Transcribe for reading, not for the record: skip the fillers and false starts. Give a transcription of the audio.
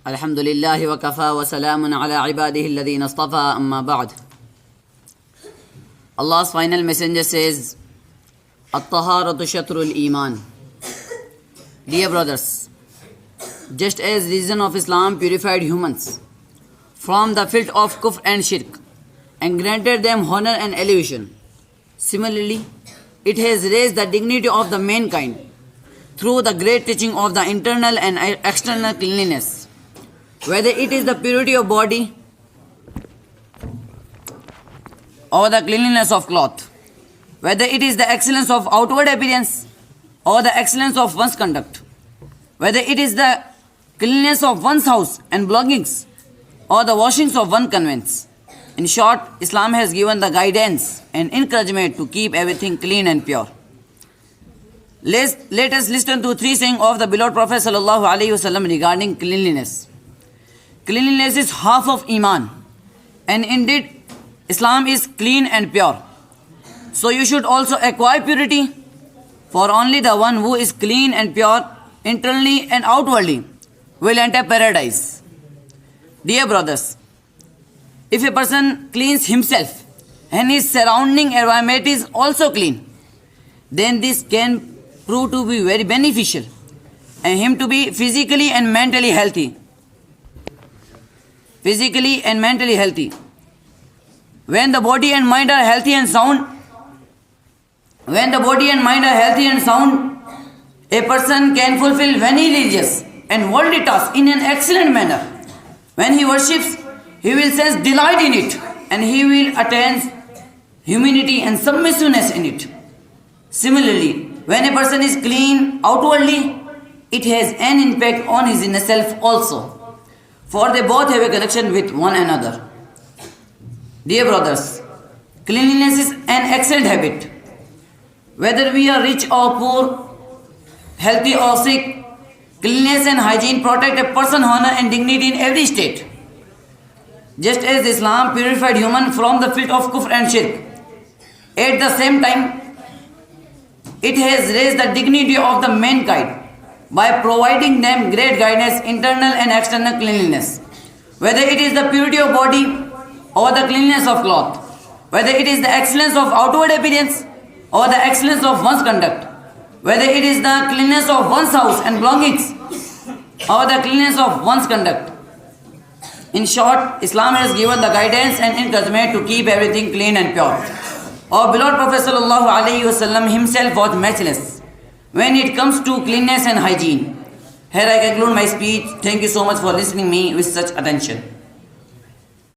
Alhamdulillah wa kafa wa salamun ala ibadihi alladhina istafa amma ba'd. Allah's final messenger says, At-taharatu shatrul iman. Dear brothers, just as religion of Islam purified humans from the filth of kufr and shirk and granted them honor and elevation, similarly, it has raised the dignity of the mankind through the great teaching of the internal and external cleanliness, whether it is the purity of body or the cleanliness of cloth, whether it is the excellence of outward appearance or the excellence of one's conduct, whether it is the cleanliness of one's house and belongings or the washings of one's conveyance. In short, Islam has given the guidance and encouragement to keep everything clean and pure. Let us listen to three sayings of the beloved Prophet ﷺ regarding cleanliness. Cleanliness is half of Iman, and indeed, Islam is clean and pure. So you should also acquire purity, for only the one who is clean and pure internally and outwardly will enter paradise. Dear brothers, if a person cleans himself and his surrounding environment is also clean, then this can prove to be very beneficial and him to be physically and mentally healthy. When the body and mind are healthy and sound, a person can fulfill many religious and worldly tasks in an excellent manner. When he worships, he will sense delight in it, and he will attain humility and submissiveness in it. Similarly, when a person is clean outwardly, it has an impact on his inner self also, for they both have a connection with one another. Dear brothers, cleanliness is an excellent habit. Whether we are rich or poor, healthy or sick, cleanliness and hygiene protect a person's honor and dignity in every state. Just as Islam purified human from the filth of kufr and shirk, at the same time, it has raised the dignity of the mankind by providing them great guidance, internal and external cleanliness. Whether it is the purity of body or the cleanliness of cloth, whether it is the excellence of outward appearance or the excellence of one's conduct, whether it is the cleanliness of one's house and belongings or the cleanliness of one's conduct. In short, Islam has given the guidance and encouragement to keep everything clean and pure. Our beloved Prophet ﷺ himself was matchless when it comes to cleanliness and hygiene. Here I conclude my speech. Thank you so much for listening to me with such attention.